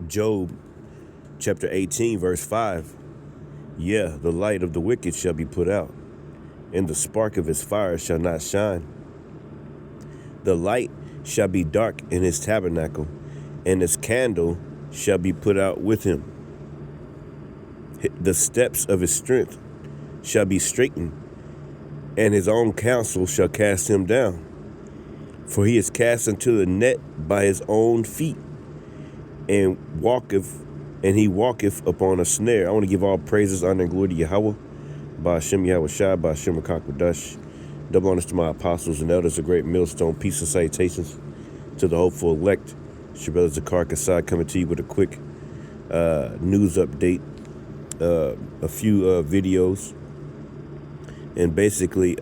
Job chapter 18, verse 5. Yeah, the light of the wicked shall be put out, and the spark of his fire shall not shine. The light shall be dark in his tabernacle, and his candle shall be put out with him. The steps of his strength shall be straightened, and his own counsel shall cast him down. For he is cast into the net by his own feet, and he walketh upon a snare. I want to give all praises, honor, and glory to Yahweh, by Hashem Yahweh Shai, by Hashem Rakakwadash. Double honors to my apostles and elders, a great millstone. Peace and salutations to the hopeful elect. It's your brother Zakar Kasai coming to you with a quick news update, a few videos, and basically,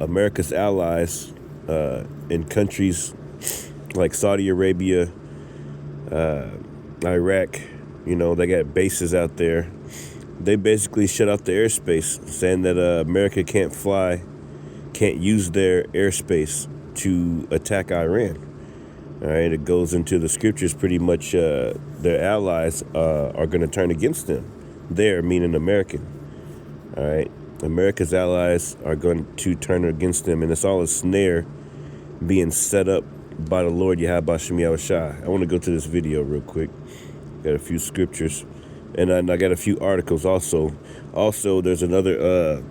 America's allies in countries like Saudi Arabia, Iraq, they got bases out there. They basically shut off the airspace, saying that America can't use their airspace to attack Iran. All right, it goes into the scriptures pretty much. Their allies are going to turn against them. They're meaning American. All right, America's allies are going to turn against them, and it's all a snare being set up by the Lord Yahweh Shem Yahweh Shai. I want to go to this video real quick. Got a few scriptures, and I got a few articles also. Also, there's another.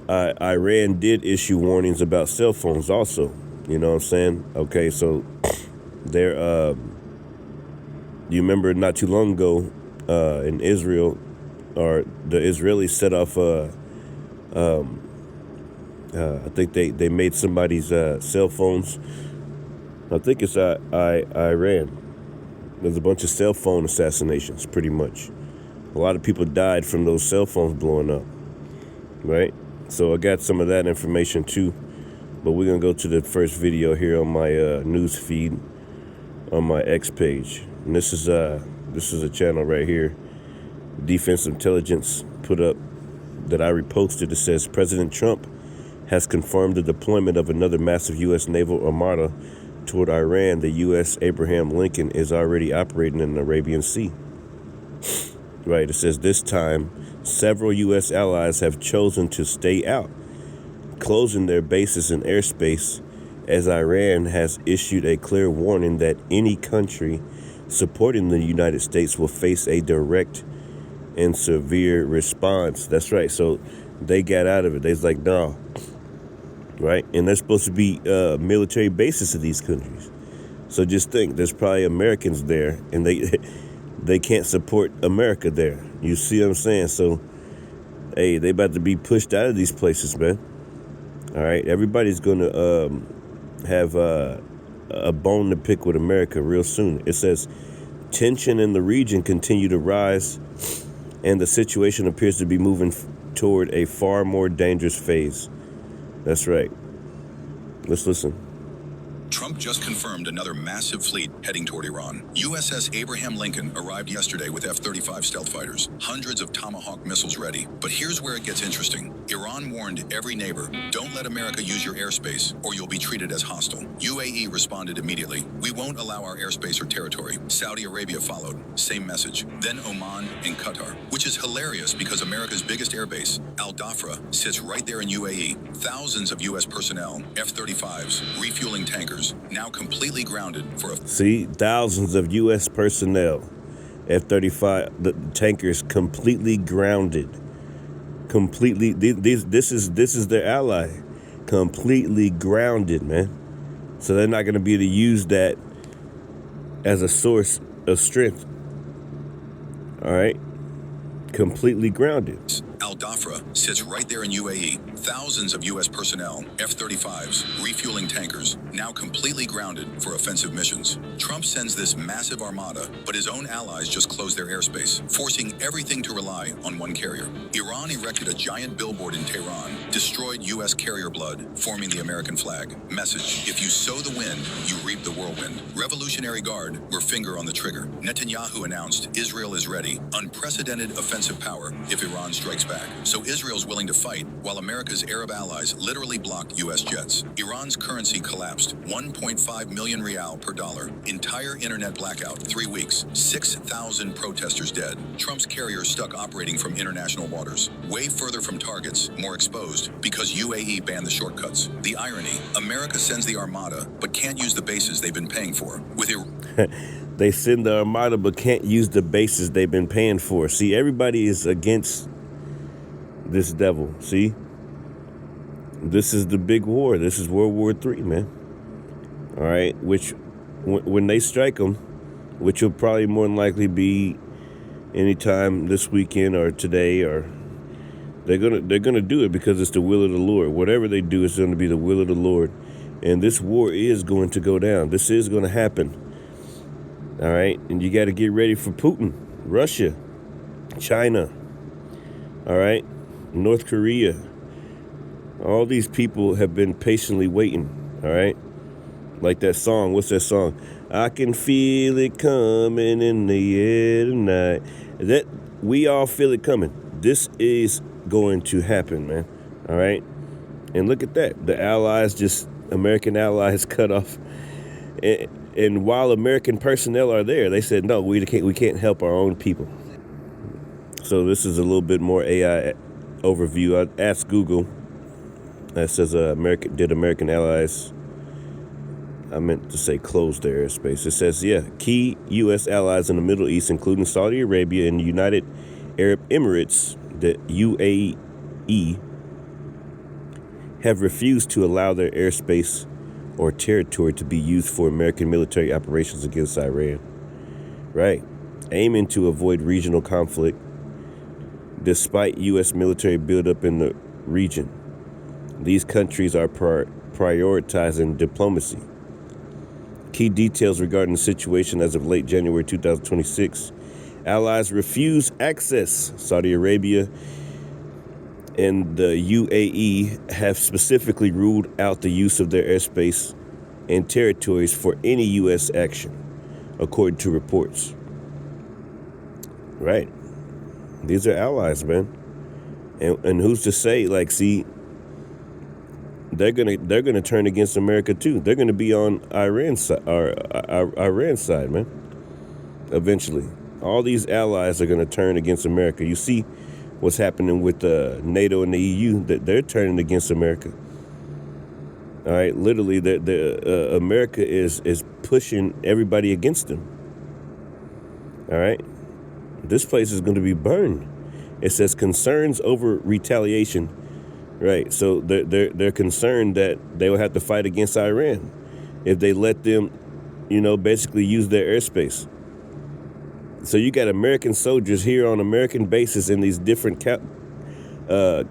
Iran did issue warnings about cell phones also. You know what I'm saying? Okay, so they're. You remember not too long ago in Israel, or the Israelis set off. I think they made somebody's cell phones. I think it's Iran. There's a bunch of cell phone assassinations, pretty much. A lot of people died from those cell phones blowing up, right? So I got some of that information too. But we're going to go to the first video here on my news feed on my X page. And this is a channel right here, Defense Intelligence, put up that I reposted. It says President Trump has confirmed the deployment of another massive U.S. naval armada toward Iran. The U.S. Abraham Lincoln is already operating in the Arabian Sea. Right, it says this time several U.S. allies have chosen to stay out, closing their bases and airspace, as Iran has issued a clear warning that any country supporting the United States will face a direct and severe response. That's right. So they got out of it. They was like, no. Right. And there's supposed to be military bases in these countries. So just think, there's probably Americans there, and they can't support America there. You see what I'm saying? So, hey, they about to be pushed out of these places, man. All right. Everybody's going to have a bone to pick with America real soon. It says tension in the region continue to rise, and the situation appears to be moving toward a far more dangerous phase. That's right. Let's listen. Trump just confirmed another massive fleet heading toward Iran. USS Abraham Lincoln arrived yesterday with F-35 stealth fighters, hundreds of Tomahawk missiles ready. But here's where it gets interesting. Iran warned every neighbor, don't let America use your airspace or you'll be treated as hostile. UAE responded immediately, we won't allow our airspace or territory. Saudi Arabia followed, same message. Then Oman and Qatar, which is hilarious because America's biggest airbase, Al Dhafra, sits right there in UAE. Thousands of US personnel, F-35s, refueling tankers, now completely grounded for a... See, thousands of U.S. personnel, F-35, the tankers completely grounded. Completely, this is their ally. Completely grounded, man. So they're not going to be able to use that as a source of strength. All right? Completely grounded. Al Dhafra sits right there in UAE. Thousands of U.S. personnel, F-35s, refueling tankers, now completely grounded for offensive missions. Trump sends this massive armada, but his own allies just closed their airspace, forcing everything to rely on one carrier. Iran erected a giant billboard in Tehran, destroyed U.S. carrier blood, forming the American flag. Message, if you sow the wind, you reap the whirlwind. Revolutionary Guard were finger on the trigger. Netanyahu announced Israel is ready. Unprecedented offensive power if Iran strikes back. back. So Israel's willing to fight, while America's Arab allies literally block U.S. jets. Iran's currency collapsed, 1.5 million rial per dollar. Entire internet blackout, 3 weeks. 6,000 protesters dead. Trump's carrier stuck operating from international waters. Way further from targets, more exposed, because UAE banned the shortcuts. The irony, America sends the Armada, but can't use the bases they've been paying for. They send the Armada but can't use the bases they've been paying for. See, everybody is against this devil. See? This is the big war. This is World War III, man. All right? Which, when they strike them, which will probably more than likely be anytime this weekend or today, or they're gonna do it because it's the will of the Lord. Whatever they do is going to be the will of the Lord. And this war is going to go down. This is going to happen. All right? And you got to get ready for Putin, Russia, China, all right? North Korea. All these people have been patiently waiting, all right? Like that song. What's that song? I can feel it coming in the air tonight. That we all feel it coming. This is going to happen, man. All right? And look at that. The allies, American allies cut off. And while American personnel are there, they said, no, we can't help our own people. So this is a little bit more AI overview. I asked Google. That says, did American allies, I meant to say close their airspace. It says, yeah, key U.S. allies in the Middle East, including Saudi Arabia and the United Arab Emirates, the UAE, have refused to allow their airspace or territory to be used for American military operations against Iran. Right. Aiming to avoid regional conflict despite U.S. military buildup in the region. These countries are prioritizing diplomacy. Key details regarding the situation as of late January 2026. Allies refuse access. Saudi Arabia and the UAE have specifically ruled out the use of their airspace and territories for any U.S. action, according to reports. Right. These are allies, man. And who's to say, like, see, they're gonna turn against America too. They're gonna be on Iran's side, man. Eventually, all these allies are gonna turn against America. You see what's happening with NATO and the EU, that they're turning against America. All right, literally, America is pushing everybody against them. All right, this place is going to be burned. It says concerns over retaliation. Right, so they're concerned that they will have to fight against Iran if they let them, basically use their airspace. So you got American soldiers here on American bases in these different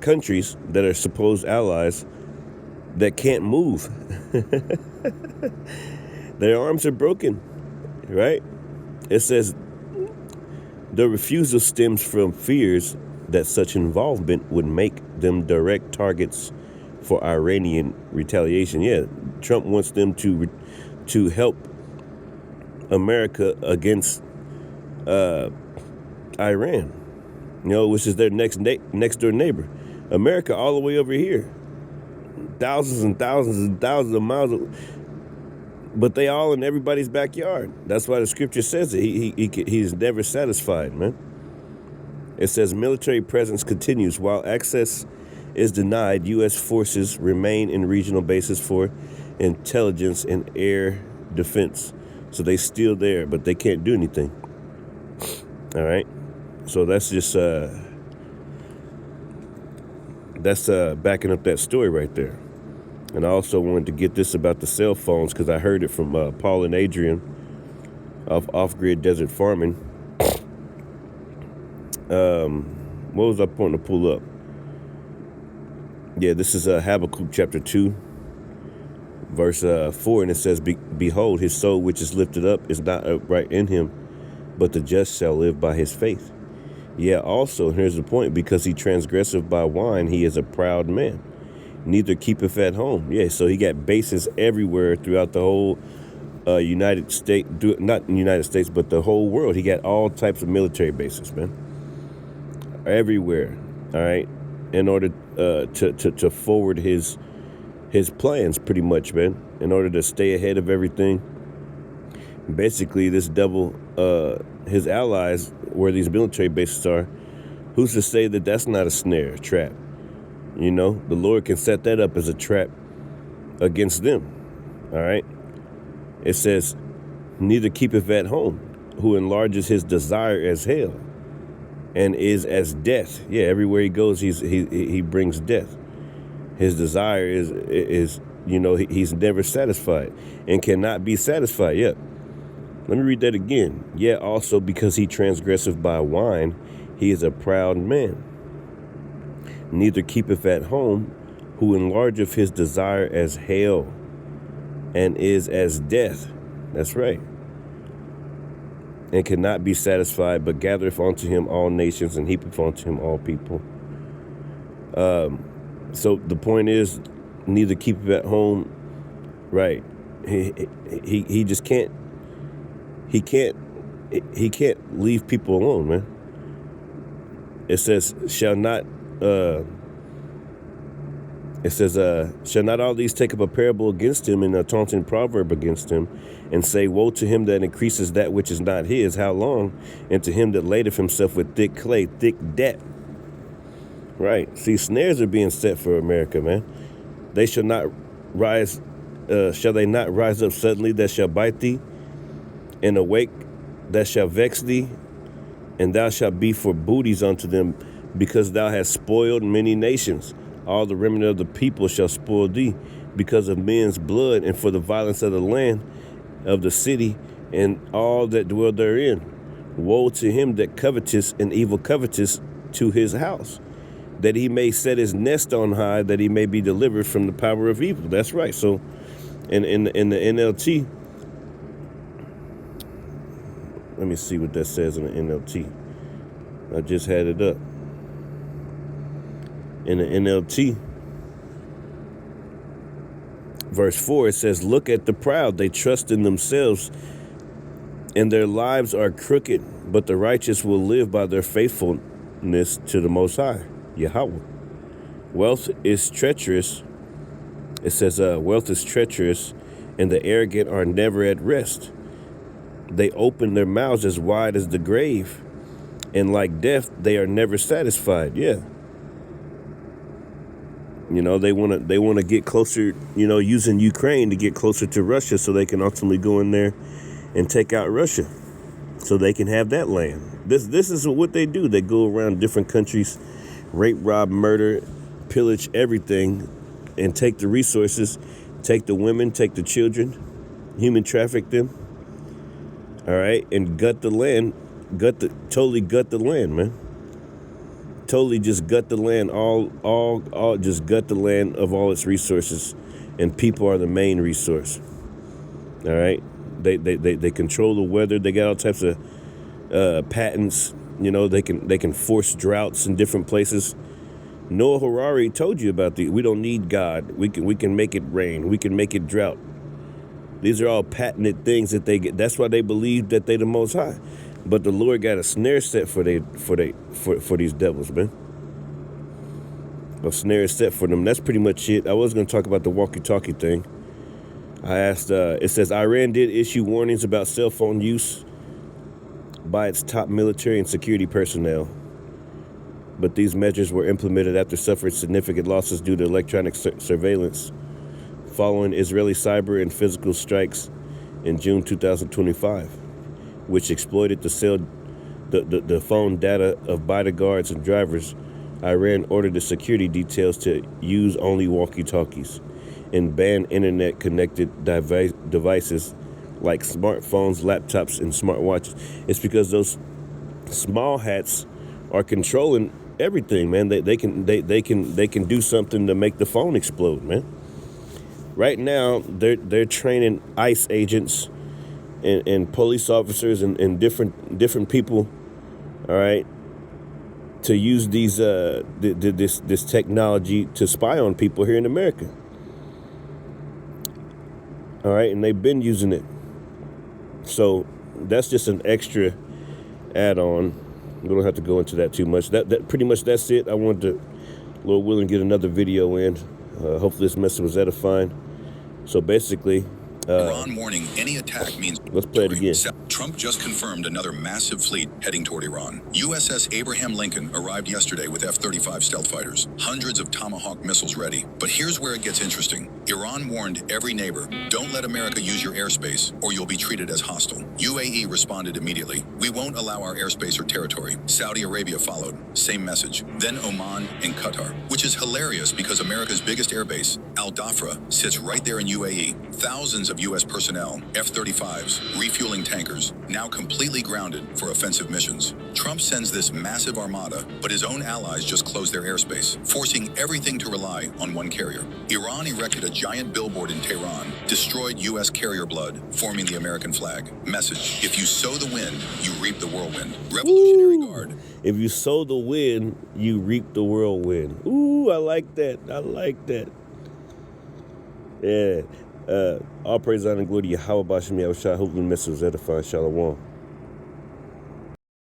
countries that are supposed allies that can't move. Their arms are broken, right? It says the refusal stems from fears that such involvement would make them direct targets for Iranian retaliation. Yeah, Trump wants them to help America against Iran, which is their next door neighbor. America all the way over here, thousands and thousands and thousands of miles, but they all in everybody's backyard. That's why the scripture says it. He's never satisfied, man. It says military presence continues while access is denied. U.S. forces remain in regional bases for intelligence and air defense. So they still there, but they can't do anything. All right. So that's just backing up that story right there. And I also wanted to get this about the cell phones because I heard it from Paul and Adrian of Off-Grid Desert Farming. What was I pointing to pull up? Yeah, this is Habakkuk chapter 2, verse 4, and it says, Behold, his soul which is lifted up is not upright in him, but the just shall live by his faith. Yeah, also, here's the point, because he transgresseth by wine, he is a proud man, neither keepeth at home. Yeah, so he got bases everywhere throughout the whole United States, not the United States, but the whole world. He got all types of military bases, man. Everywhere. all right, in order to forward his plans, pretty much, man, in order to stay ahead of everything. Basically, this devil, his allies, where these military bases are, who's to say that that's not a snare, a trap? You know, the Lord can set that up as a trap against them, all right? It says, neither keepeth at home, who enlarges his desire as hell, and is as death. Yeah, everywhere he goes, he brings death. His desire is you know, he's never satisfied and cannot be satisfied. Yep. Let me read that again. Yeah, also because he transgresseth by wine, he is a proud man. Neither keepeth at home, who enlargeth his desire as hell, and is as death. That's right. And cannot be satisfied, but gathereth unto him all nations, and heapeth unto him all people. So the point is, neither keepeth at home, right? He just can't. He can't leave people alone, man. It says, shall not all these take up a parable against him, and a taunting proverb against him, and say, woe to him that increases that which is not his, how long? And to him that ladeth himself with thick clay, thick debt. Right. See, snares are being set for America, man. They shall not rise, shall they not rise up suddenly that shall bite thee, and awake that shall vex thee, and thou shalt be for booties unto them, because thou hast spoiled many nations. All the remnant of the people shall spoil thee, because of men's blood, and for the violence of the land, of the city, and all that dwell therein. Woe to him that coveteth, and evil coveteth to his house, that he may set his nest on high, that he may be delivered from the power of evil. That's right. So in the NLT, let me see what that says in the NLT. I just had it up. In the NLT, verse 4, it says, look at the proud, they trust in themselves, and their lives are crooked, but the righteous will live by their faithfulness to the Most High, Yahweh. Wealth is treacherous. It says, wealth is treacherous, and the arrogant are never at rest. They open their mouths as wide as the grave, and like death, they are never satisfied. Yeah. You know, they want to get closer, you know, using Ukraine to get closer to Russia so they can ultimately go in there and take out Russia so they can have that land. This is what they do. They go around different countries, rape, rob, murder, pillage everything, and take the resources, take the women, take the children, human traffic them. All right, and gut the land, totally gut the land, man. Totally just gut the land, all just gut the land of all its resources, and people are the main resource. All right, they control the weather. They got all types of patents. You know, they can force droughts in different places. Noah Harari told you about we don't need God. We can make it rain. We can make it drought. These are all patented things that they get. That's why they believe that they the Most High. But the Lord got a snare set for these devils, man. A snare set for them. That's pretty much it. I was going to talk about the walkie-talkie thing. I asked, it says, Iran did issue warnings about cell phone use by its top military and security personnel. But these measures were implemented after suffering significant losses due to electronic surveillance following Israeli cyber and physical strikes in June 2025, which exploited the phone data of bodyguards and drivers. Iran ordered the security details to use only walkie-talkies and ban internet-connected devices like smartphones, laptops, and smartwatches. It's because those small hats are controlling everything, man. They can do something to make the phone explode, man. Right now, they're training ICE agents and police officers and different people, all right, to use these this technology to spy on people here in America. All right, and they've been using it. So that's just an extra add-on. We don't have to go into that too much. That pretty much that's it. I wanted to, Lord willing, get another video in. Hopefully this message was edifying. So basically, Iran warning any attack means... Let's play it again. Trump just confirmed another massive fleet heading toward Iran. USS Abraham Lincoln arrived yesterday with F-35 stealth fighters, hundreds of Tomahawk missiles ready. But here's where it gets interesting. Iran warned every neighbor, don't let America use your airspace or you'll be treated as hostile. UAE responded immediately, we won't allow our airspace or territory. Saudi Arabia followed, same message. Then Oman and Qatar, which is hilarious because America's biggest airbase, Al Dhafra, sits right there in UAE. Thousands of U.S. personnel, F-35s, refueling tankers, now completely grounded for offensive missions. Trump sends this massive armada, but his own allies just closed their airspace, forcing everything to rely on one carrier. Iran erected a giant billboard in Tehran, destroyed U.S. carrier blood, forming the American flag. Message, if you sow the wind, you reap the whirlwind. Revolutionary Guard. If you sow the wind, you reap the whirlwind. Ooh, I like that. I like that. Yeah. All praise, honor, and glory to Yahweh Bashim Yahushua. Hopefully the message was edifying. Shalom.